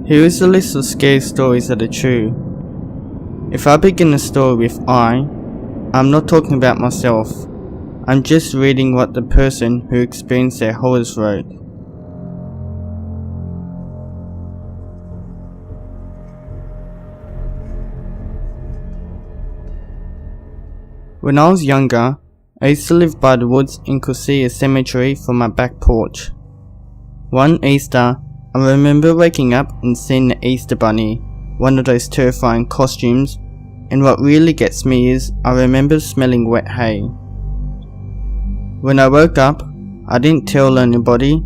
Here is a list of scary stories that are true. If I begin a story with I'm not talking about myself. I'm just reading what the person who experienced their horrors wrote. When I was younger, I used to live by the woods and could see a cemetery from my back porch. One Easter, I remember waking up and seeing the Easter Bunny, one of those terrifying costumes, and what really gets me is I remember smelling wet hay. When I woke up, I didn't tell anybody,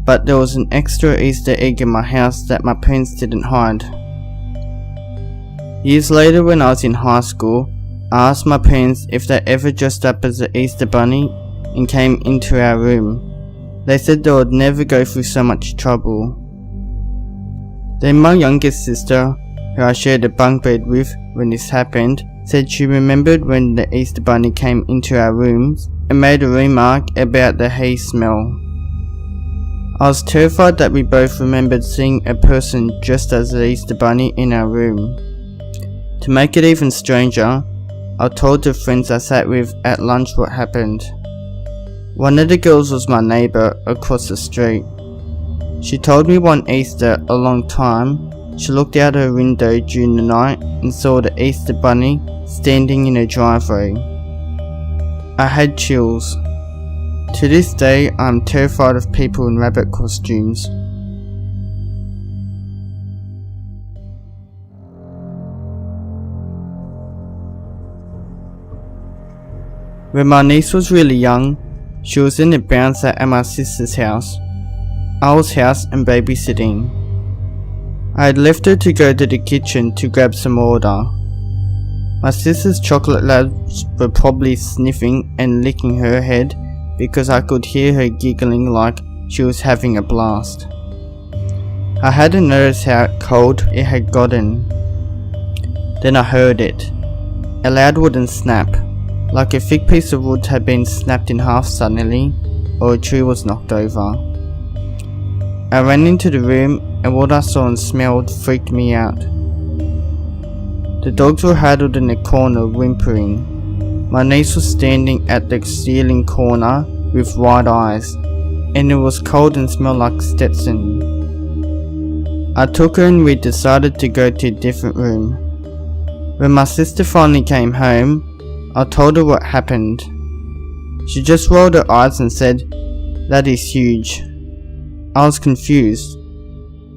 but there was an extra Easter egg in my house that my parents didn't hide. Years later, when I was in high school, I asked my parents if they ever dressed up as the Easter Bunny and came into our room. They said they would never go through so much trouble. Then my youngest sister, who I shared a bunk bed with when this happened, said she remembered when the Easter Bunny came into our rooms and made a remark about the hay smell. I was terrified that we both remembered seeing a person dressed as the Easter Bunny in our room. To make it even stranger, I told the friends I sat with at lunch what happened. One of the girls was my neighbour across the street. She told me one Easter a long time, she looked out her window during the night and saw the Easter Bunny standing in her driveway. I had chills. To this day, I am terrified of people in rabbit costumes. When my niece was really young, she was in a bouncer at my sister's house. I was house and babysitting. I had left her to go to the kitchen to grab some order. My sister's chocolate labs were probably sniffing and licking her head because I could hear her giggling like she was having a blast. I hadn't noticed how cold it had gotten. Then I heard it. A loud wooden snap, like a thick piece of wood had been snapped in half suddenly, or a tree was knocked over. I ran into the room and what I saw and smelled freaked me out. The dogs were huddled in a corner whimpering. My niece was standing at the ceiling corner with wide eyes, and it was cold and smelled like Stetson. I took her and we decided to go to a different room. When my sister finally came home, I told her what happened. She just rolled her eyes and said, "That is huge." I was confused.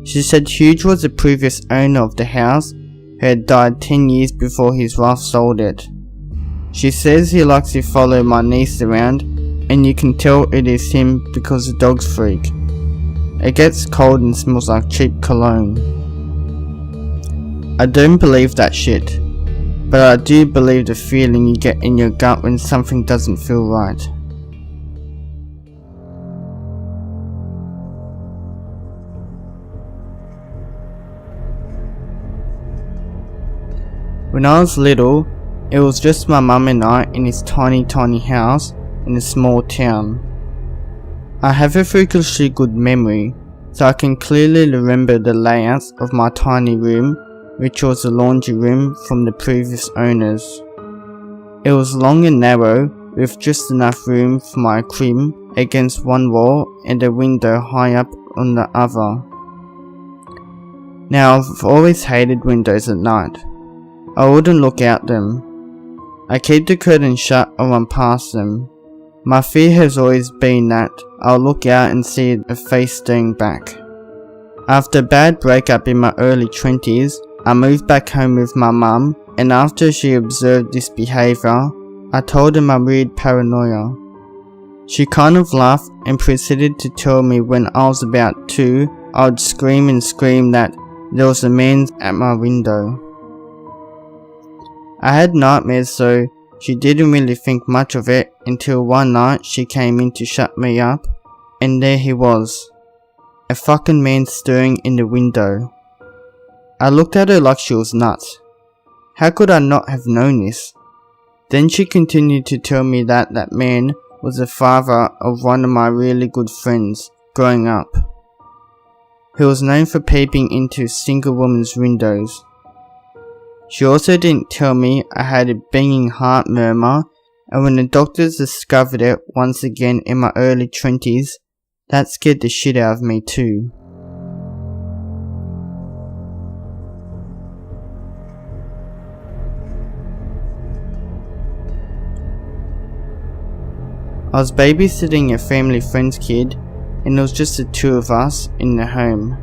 She said Huge was the previous owner of the house who had died 10 years before his wife sold it. She says he likes to follow my niece around and you can tell it is him because the dog's freak. It gets cold and smells like cheap cologne. I don't believe that shit, but I do believe the feeling you get in your gut when something doesn't feel right. When I was little, it was just my mum and I in this tiny house in a small town. I have a freakishly good memory, so I can clearly remember the layouts of my tiny room, which was the laundry room from the previous owners. It was long and narrow, with just enough room for my crib against one wall and a window high up on the other. Now I've always hated windows at night. I wouldn't look out them. I keep the curtain shut or run past them. My fear has always been that I'll look out and see a face staring back. After a bad breakup in my early 20s, I moved back home with my mum, and after she observed this behaviour, I told her my weird paranoia. She kind of laughed and proceeded to tell me when I was about 2, I would scream and scream that there was a man at my window. I had nightmares, so she didn't really think much of it until one night she came in to shut me up, and there he was. A fucking man staring in the window. I looked at her like she was nuts. How could I not have known this? Then she continued to tell me that that man was the father of one of my really good friends growing up. who was known for peeping into single women's windows. She also didn't tell me I had a banging heart murmur, and when the doctors discovered it once again in my early 20s, that scared the shit out of me too. I was babysitting a family friend's kid, and it was just the two of us in the home.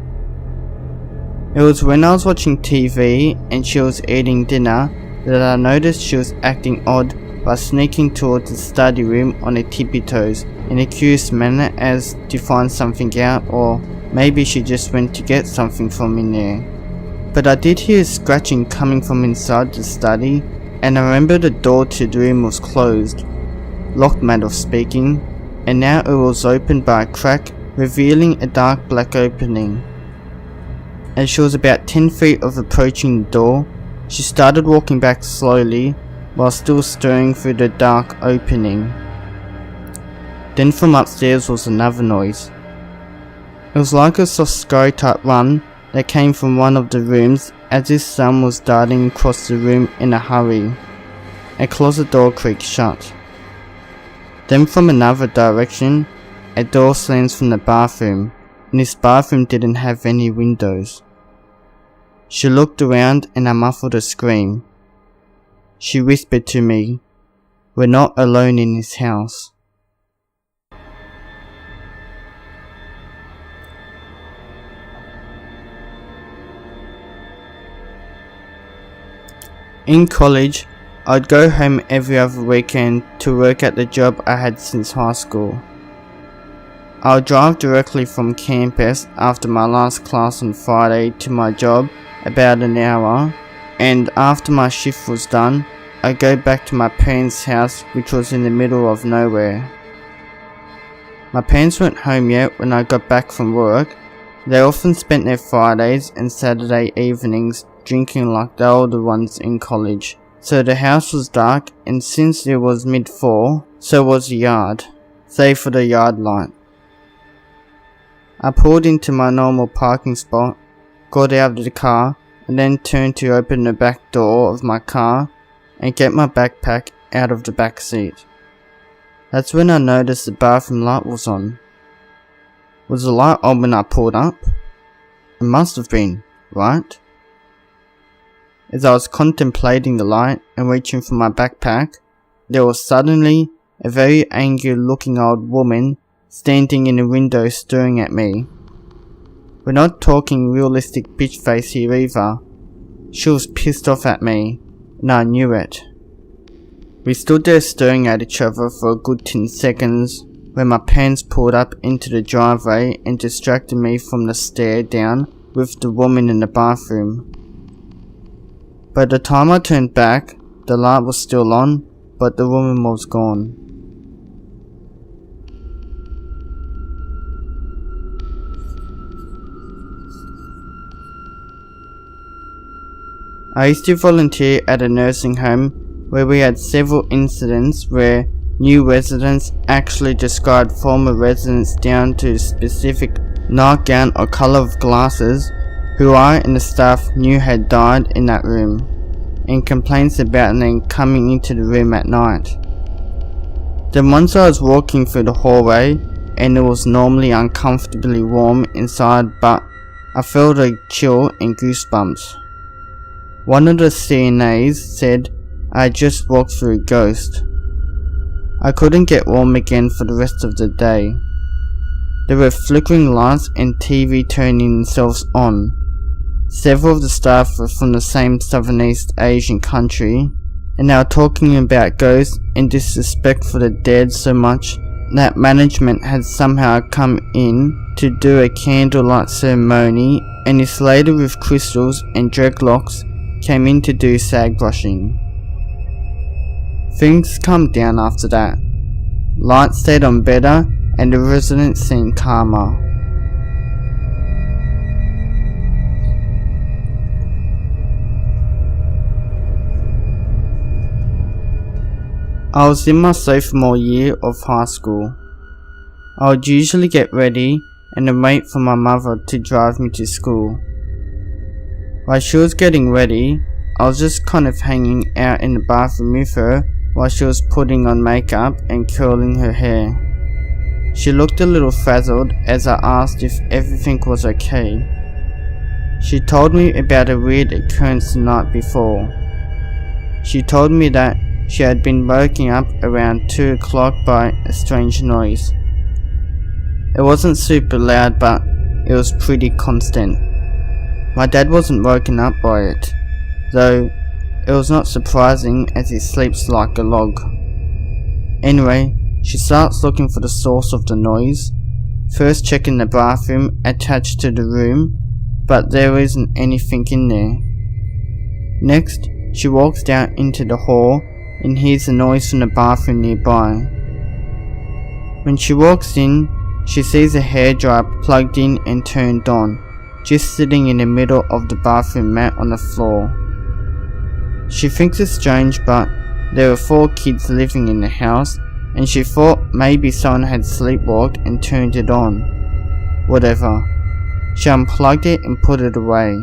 It was when I was watching TV and she was eating dinner that I noticed she was acting odd by sneaking towards the study room on her tippy toes in a curious manner, as to find something out, or maybe she just went to get something from in there. But I did hear scratching coming from inside the study, and I remember the door to the room was closed, locked manner of speaking, and now it was opened by a crack, revealing a dark black opening. As she was about 10 feet of approaching the door, she started walking back slowly while still staring through the dark opening. Then from upstairs was another noise. It was like a soft scurry type run that came from one of the rooms, as if someone was darting across the room in a hurry. A closet door creaked shut. Then from another direction, a door slams from the bathroom, and this bathroom didn't have any windows. She looked around and I muffled a scream. She whispered to me, "We're not alone in this house." In college, I'd go home every other weekend to work at the job I had since high school. I would drive directly from campus after my last class on Friday to my job, about an hour, and after my shift was done, I'd go back to my parents' house, which was in the middle of nowhere. My parents weren't home yet when I got back from work. They often spent their Fridays and Saturday evenings drinking like the older ones in college. So the house was dark, and since it was mid-fall, so was the yard, save for the yard light. I pulled into my normal parking spot, got out of the car, and then turned to open the back door of my car and get my backpack out of the back seat. That's when I noticed the bathroom light was on. Was the light on when I pulled up? It must have been, right? As I was contemplating the light and reaching for my backpack, there was suddenly a very angry looking old woman standing in the window staring at me. We're not talking realistic bitch face here either. She was pissed off at me, and I knew it. We stood there staring at each other for a good 10 seconds when my parents pulled up into the driveway and distracted me from the stare down with the woman in the bathroom. By the time I turned back, the light was still on, but the woman was gone. I used to volunteer at a nursing home where we had several incidents where new residents actually described former residents down to a specific nightgown or colour of glasses who I and the staff knew had died in that room, and complaints about them coming into the room at night. Then once I was walking through the hallway and it was normally uncomfortably warm inside, but I felt a chill and goosebumps. One of the CNAs said I had just walked through a ghost. I couldn't get warm again for the rest of the day. There were flickering lights and TV turning themselves on. Several of the staff were from the same Southeast Asian country, and they were talking about ghosts and disrespect for the dead so much that management had somehow come in to do a candlelight ceremony, and this lady with crystals and dreadlocks came in to do sag brushing. Things calmed down after that. Lights stayed on better and the residents seemed calmer. I was in my sophomore year of high school. I would usually get ready and then wait for my mother to drive me to school. While she was getting ready, I was just kind of hanging out in the bathroom with her while she was putting on makeup and curling her hair. She looked a little frazzled as I asked if everything was okay. She told me about a weird occurrence the night before. She told me that she had been woken up around 2 o'clock by a strange noise. It wasn't super loud, but it was pretty constant. My dad wasn't woken up by it, though it was not surprising as he sleeps like a log. Anyway, she starts looking for the source of the noise, first checking the bathroom attached to the room, but there isn't anything in there. Next, she walks down into the hall and hears the noise from the bathroom nearby. When she walks in, she sees a hairdryer plugged in and turned on, just sitting in the middle of the bathroom mat on the floor. She thinks it's strange, but there were 4 kids living in the house, and she thought maybe someone had sleepwalked and turned it on. Whatever. She unplugged it and put it away.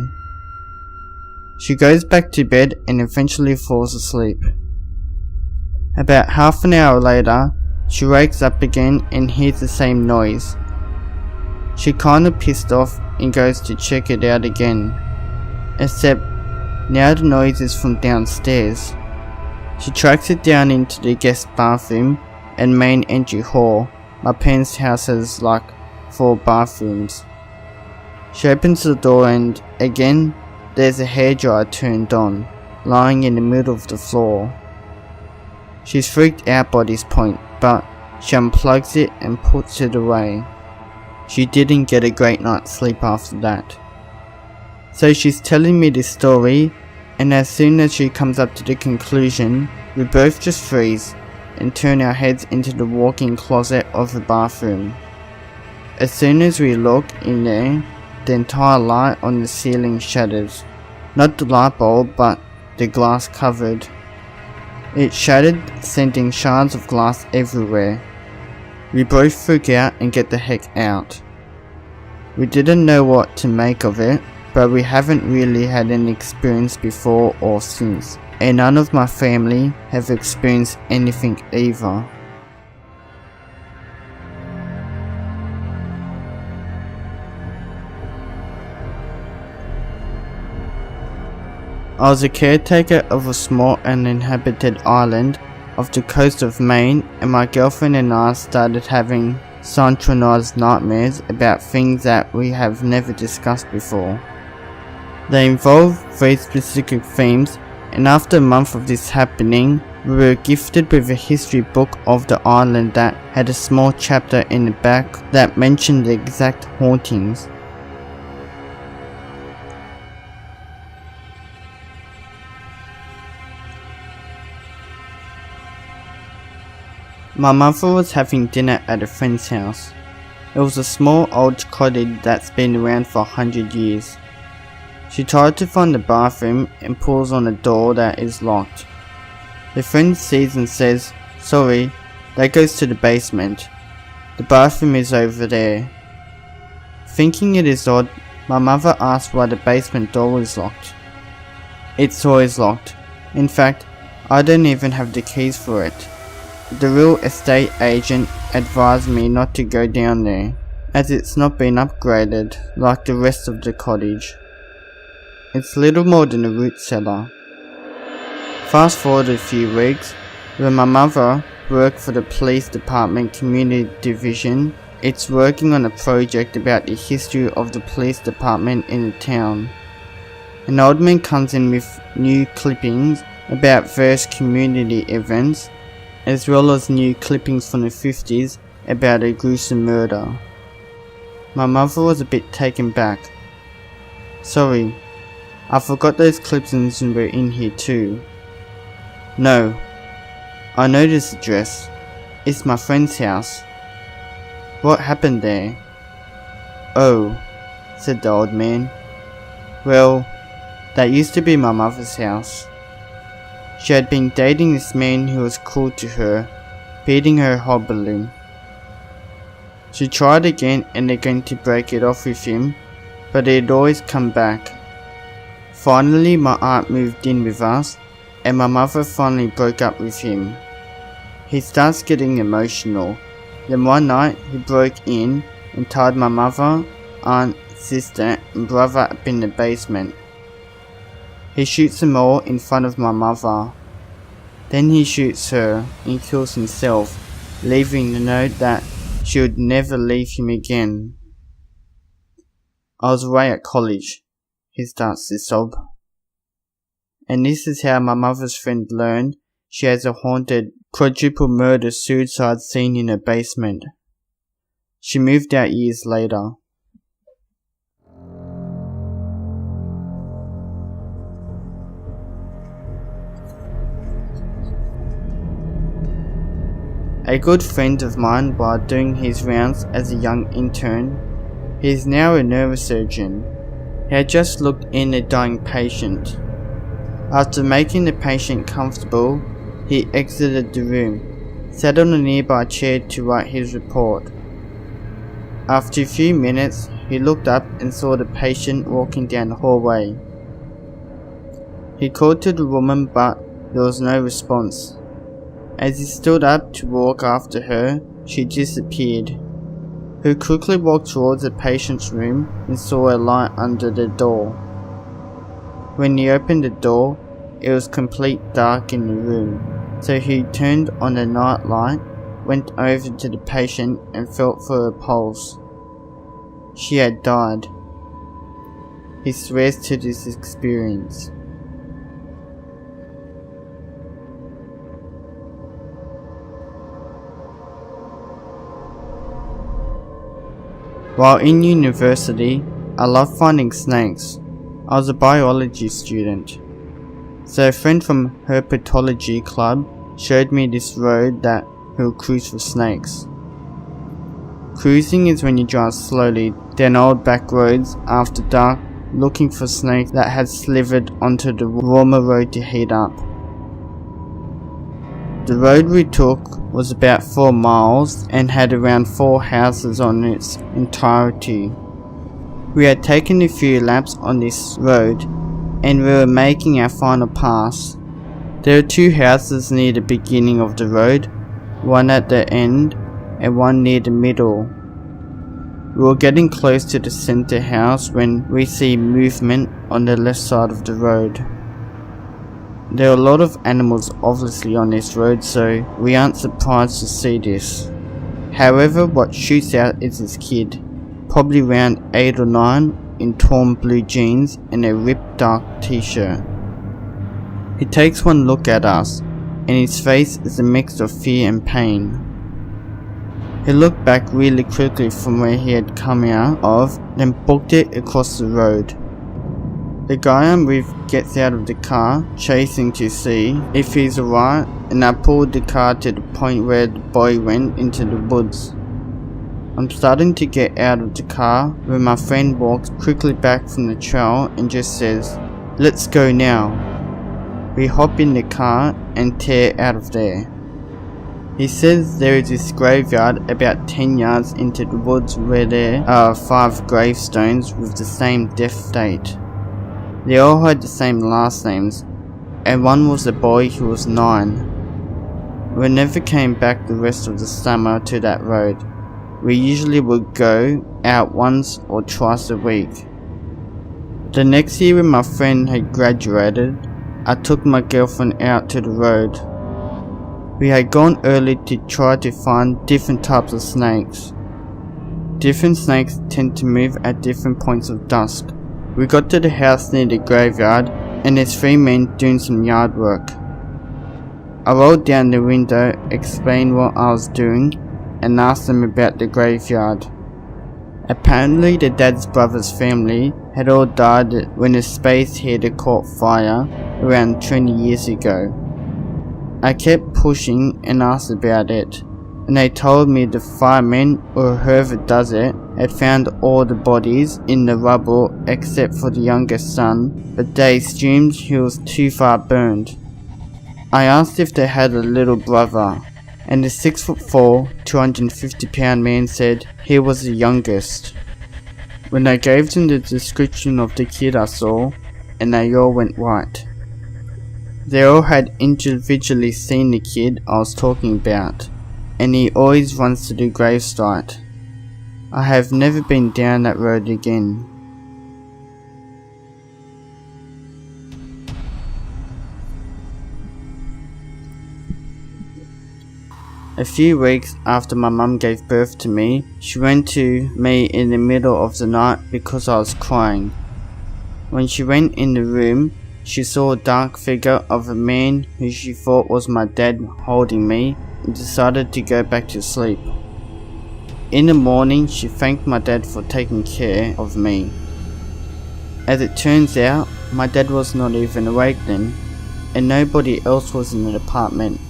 She goes back to bed and eventually falls asleep. About half an hour later, she wakes up again and hears the same noise. She kinda pissed off and goes to check it out again, except now the noise is from downstairs. She tracks it down into the guest bathroom and main entry hall. My parents' house has like 4 bathrooms. She opens the door and again there's a hairdryer turned on, lying in the middle of the floor. She's freaked out by this point, but she unplugs it and puts it away. She didn't get a great night's sleep after that. So she's telling me this story, and as soon as she comes up to the conclusion, we both just freeze and turn our heads into the walk-in closet of the bathroom. As soon as we look in there, the entire light on the ceiling shatters. Not the light bulb, but the glass covered. It shattered, sending shards of glass everywhere. We both freak out and get the heck out. We didn't know what to make of it, but we haven't really had any experience before or since, and none of my family have experienced anything either. I was a caretaker of a small uninhabited island off the coast of Maine, and my girlfriend and I started having synchronized nightmares about things that we have never discussed before. They involve very specific themes, and after a month of this happening, we were gifted with a history book of the island that had a small chapter in the back that mentioned the exact hauntings. My mother was having dinner at a friend's house. It was a small old cottage that's been around for 100 years. She tried to find the bathroom and pulls on a door that is locked. The friend sees and says, "Sorry, that goes to the basement. The bathroom is over there." Thinking it is odd, my mother asks why the basement door is locked. It's always locked. In fact, I don't even have the keys for it. The real estate agent advised me not to go down there, as it's not been upgraded like the rest of the cottage. It's little more than a root cellar. Fast forward a few weeks, when my mother worked for the police department community division. It's working on a project about the history of the police department in the town. An old man comes in with new clippings about various community events, as well as new clippings from the 50s about a gruesome murder. My mother was a bit taken back. "Sorry, I forgot those clippings were in here too." "No, I know this address. It's my friend's house." "What happened there?" "Oh," said the old man. "Well, that used to be my mother's house. She had been dating this man who was cruel to her, beating her horribly. She tried again and again to break it off with him, but he'd always come back. Finally, my aunt moved in with us, and my mother finally broke up with him. He starts getting emotional. Then one night, he broke in and tied my mother, aunt, sister, and brother up in the basement. He shoots them all in front of my mother. Then he shoots her and kills himself, leaving the note that she would never leave him again. I was away at college, he starts to sob. And this is how my mother's friend learned she has a haunted quadruple murder suicide scene in her basement. She moved out years later. A good friend of mine, while doing his rounds as a young intern, he is now a neurosurgeon. He had just looked in a dying patient. After making the patient comfortable, he exited the room, sat on a nearby chair to write his report. After a few minutes, he looked up and saw the patient walking down the hallway. He called to the woman, but there was no response. As he stood up to walk after her, she disappeared. He quickly walked towards the patient's room and saw a light under the door. When he opened the door, it was complete dark in the room, so he turned on the night light, went over to the patient and felt for her pulse. She had died. He swears to this experience. While in university, I loved finding snakes. I was a biology student, so a friend from herpetology club showed me this road that he'll cruise for snakes. Cruising is when you drive slowly down old back roads after dark, looking for snakes that had slithered onto the warmer road to heat up. The road we took was about 4 miles and had around 4 houses on its entirety. We had taken a few laps on this road and we were making our final pass. There are 2 houses near the beginning of the road, one at the end and one near the middle. We were getting close to the center house when we see movement on the left side of the road. There are a lot of animals obviously on this road, so we aren't surprised to see this. However, what shoots out is this kid, probably around 8 or 9, in torn blue jeans and a ripped dark t-shirt. He takes one look at us, and his face is a mix of fear and pain. He looked back really quickly from where he had come out of, then booked it across the road. The guy I'm with gets out of the car, chasing to see if he's alright, and I pulled the car to the point where the boy went into the woods. I'm starting to get out of the car when my friend walks quickly back from the trail and just says, "Let's go now." We hop in the car and tear out of there. He says there is this graveyard about 10 yards into the woods where there are 5 gravestones with the same death date. They all had the same last names, and one was a boy who was 9. We never came back the rest of the summer to that road. We usually would go out once or twice a week. The next year when my friend had graduated, I took my girlfriend out to the road. We had gone early to try to find different types of snakes. Different snakes tend to move at different points of dusk. We got to the house near the graveyard and there's 3 men doing some yard work. I rolled down the window, explained what I was doing and asked them about the graveyard. Apparently the dad's brother's family had all died when a space heater caught fire around 20 years ago. I kept pushing and asked about it, and they told me the firemen or whoever does it had found all the bodies in the rubble except for the youngest son, but they assumed he was too far burned. I asked if they had a little brother, and the 6'4", 250-pound man said he was the youngest. When I gave them the description of the kid I saw, and they all went white. They all had individually seen the kid I was talking about, and he always runs to the gravesite. I have never been down that road again. A few weeks after my mum gave birth to me, she went to me in the middle of the night because I was crying. When she went in the room, she saw a dark figure of a man who she thought was my dad holding me and decided to go back to sleep. In the morning, she thanked my dad for taking care of me. As it turns out, my dad was not even awake then, and nobody else was in the apartment.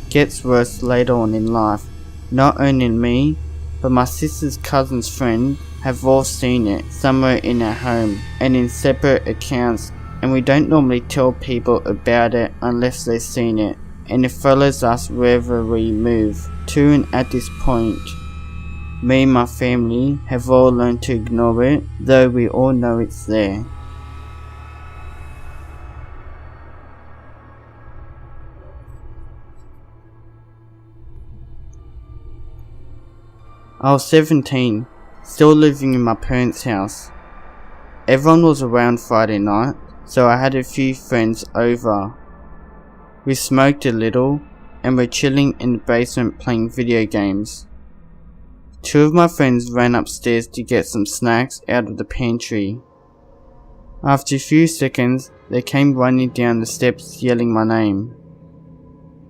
Gets worse later on in life. Not only me, but my sister's cousin's friend have all seen it somewhere in our home and in separate accounts, and we don't normally tell people about it unless they've seen it, and it follows us wherever we move to, and at this point, me and my family have all learned to ignore it, though we all know it's there. I was 17, still living in my parents' house. Everyone was around Friday night, so I had a few friends over. We smoked a little, and were chilling in the basement playing video games. Two of my friends ran upstairs to get some snacks out of the pantry. After a few seconds, they came running down the steps yelling my name.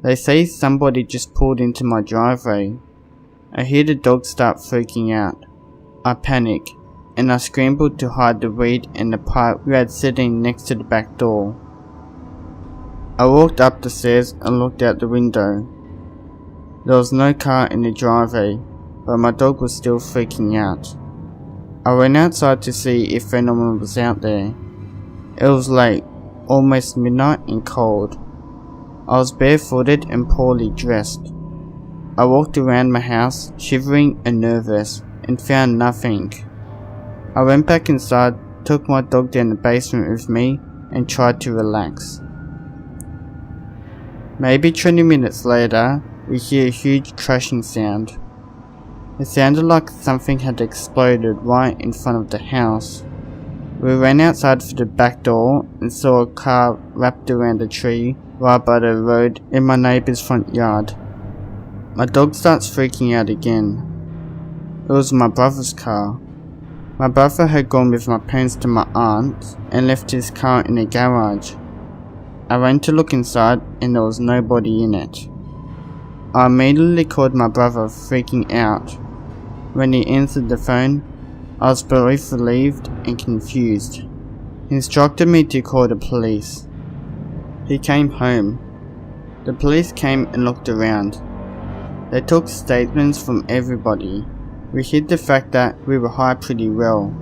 They say somebody just pulled into my driveway. I hear the dog start freaking out. I panic, and I scrambled to hide the weed and the pipe we had sitting next to the back door. I walked up the stairs and looked out the window. There was no car in the driveway, but my dog was still freaking out. I went outside to see if anyone was out there. It was late, almost midnight and cold. I was barefooted and poorly dressed. I walked around my house, shivering and nervous, and found nothing. I went back inside, took my dog down the basement with me, and tried to relax. Maybe 20 minutes later, we hear a huge crashing sound. It sounded like something had exploded right in front of the house. We ran outside for the back door and saw a car wrapped around a tree right by the road in my neighbour's front yard. My dog starts freaking out again. It was my brother's car. My brother had gone with my parents to my aunt's and left his car in the garage. I ran to look inside and there was nobody in it. I immediately called my brother, freaking out. When he answered the phone, I was both relieved and confused. He instructed me to call the police. He came home. The police came and looked around. They took statements from everybody. We hid the fact that we were high pretty well.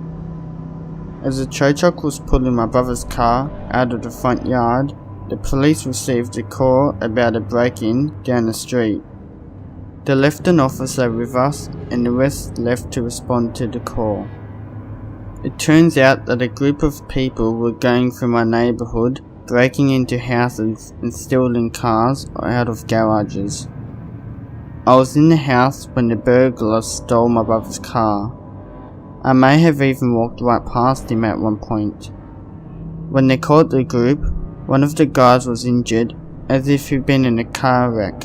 As the tow truck was pulling my brother's car out of the front yard, the police received a call about a break-in down the street. They left an officer with us and the rest left to respond to the call. It turns out that a group of people were going through my neighbourhood, breaking into houses and stealing cars out of garages. I was in the house when the burglars stole my brother's car. I may have even walked right past him at one point. When they called the group, one of the guys was injured as if he'd been in a car wreck.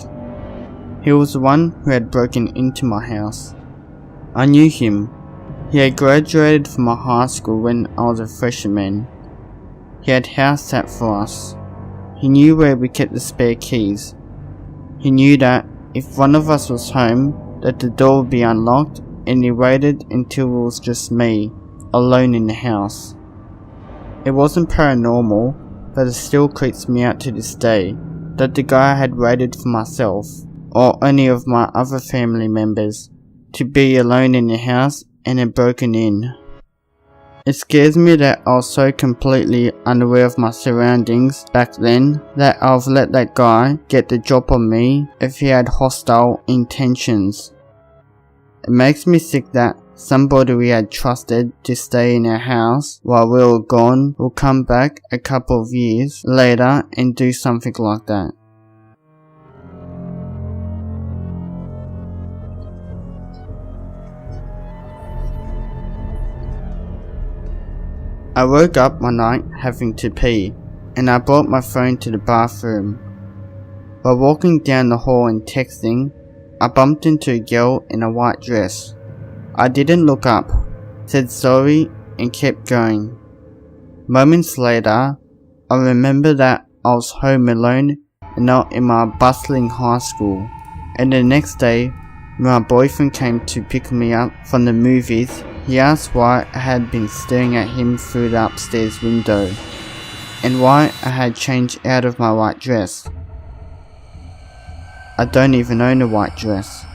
He was the one who had broken into my house. I knew him. He had graduated from my high school when I was a freshman. He had house sat for us. He knew where we kept the spare keys. He knew that if one of us was home, that the door would be unlocked, and he waited until it was just me, alone in the house. It wasn't paranormal, but it still creeps me out to this day, that the guy had waited for myself, or any of my other family members, to be alone in the house and had broken in. It scares me that I was so completely unaware of my surroundings back then that I've let that guy get the drop on me if he had hostile intentions. It makes me sick that somebody we had trusted to stay in our house while we were gone will come back a couple of years later and do something like that. I woke up one night having to pee, and I brought my phone to the bathroom. While walking down the hall and texting, I bumped into a girl in a white dress. I didn't look up, said sorry, and kept going. Moments later, I remember that I was home alone and not in my bustling high school, and the next day, when my boyfriend came to pick me up from the movies, he asked why I had been staring at him through the upstairs window, and why I had changed out of my white dress. I don't even own a white dress.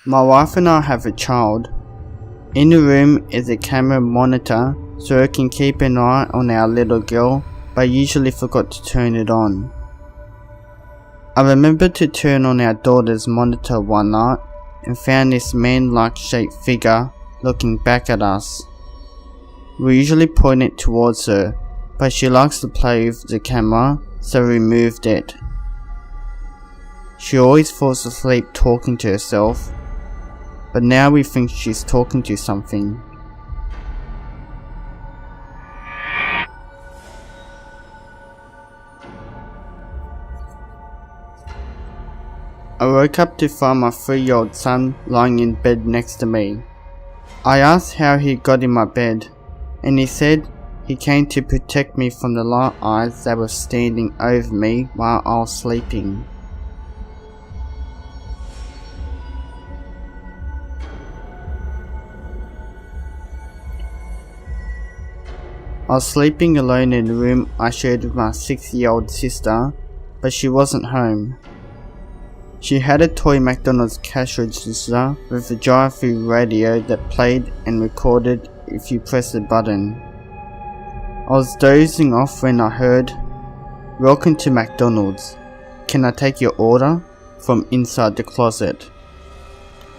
My wife and I have a child. In the room is a camera monitor so I can keep an eye on our little girl, but I usually forgot to turn it on. I remembered to turn on our daughter's monitor one night and found this man-like shaped figure looking back at us. We usually point it towards her, but she likes to play with the camera, so we moved it. She always falls asleep talking to herself, but now we think she's talking to something. I woke up to find my 3-year-old son lying in bed next to me. I asked how he got in my bed, and he said he came to protect me from the light eyes that were standing over me while I was sleeping. I was sleeping alone in the room I shared with my 6-year-old sister, but she wasn't home. She had a toy McDonald's cash register with a drive-through radio that played and recorded if you press the button. I was dozing off when I heard, "Welcome to McDonald's. Can I take your order?" from inside the closet.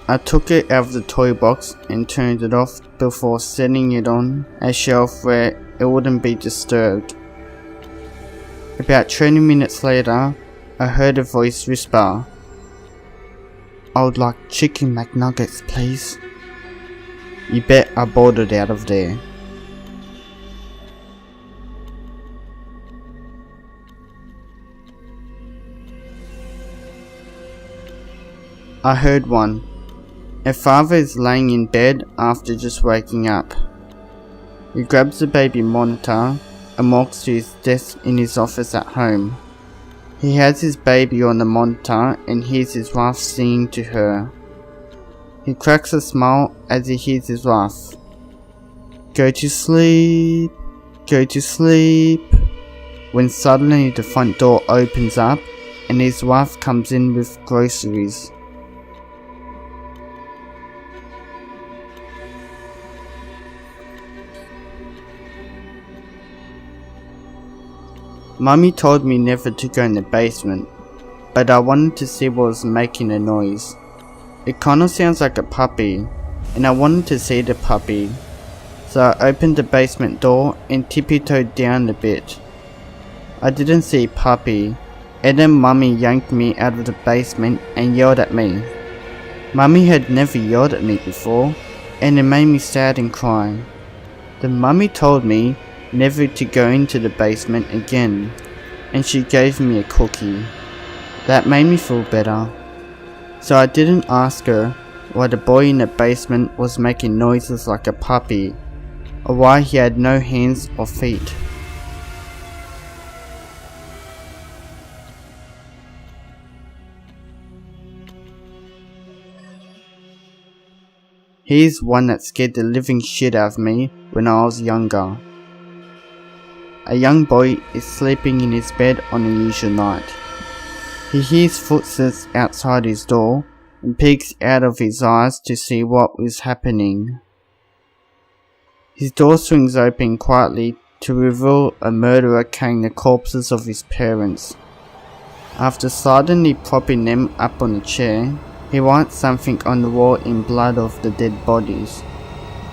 I took it out of the toy box and turned it off before setting it on a shelf where it wouldn't be disturbed. About 20 minutes later, I heard a voice whisper, "I would like chicken McNuggets, please." You bet I bolted out of there. I heard one. A father is laying in bed after just waking up. He grabs the baby monitor and walks to his desk in his office at home. He has his baby on the monitor and hears his wife singing to her. He cracks a smile as he hears his wife. "Go to sleep, go to sleep," when suddenly the front door opens up and his wife comes in with groceries. Mummy told me never to go in the basement, but I wanted to see what was making a noise. It kinda sounds like a puppy, and I wanted to see the puppy. So I opened the basement door and tiptoed down a bit. I didn't see a puppy, and then Mummy yanked me out of the basement and yelled at me. Mummy had never yelled at me before, and it made me sad and cry. Then Mummy told me never to go into the basement again, and she gave me a cookie. That made me feel better. So I didn't ask her why the boy in the basement was making noises like a puppy, or why he had no hands or feet. Here's one that scared the living shit out of me when I was younger. A young boy is sleeping in his bed on a usual night. He hears footsteps outside his door and peeks out of his eyes to see what is happening. His door swings open quietly to reveal a murderer carrying the corpses of his parents. After suddenly propping them up on a chair, he writes something on the wall in blood of the dead bodies.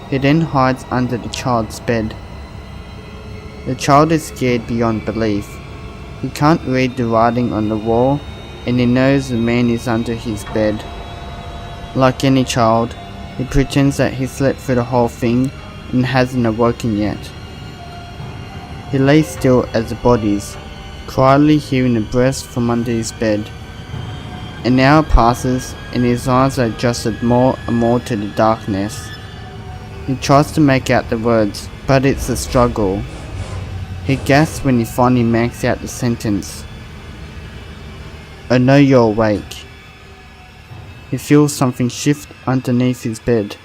He then hides under the child's bed. The child is scared beyond belief. He can't read the writing on the wall, and he knows the man is under his bed. Like any child, he pretends that he slept through the whole thing and hasn't awoken yet. He lays still as the bodies, quietly hearing the breaths from under his bed. An hour passes and his eyes are adjusted more and more to the darkness. He tries to make out the words, but it's a struggle. He gasps when he finally makes out the sentence. "I know you're awake." He feels something shift underneath his bed.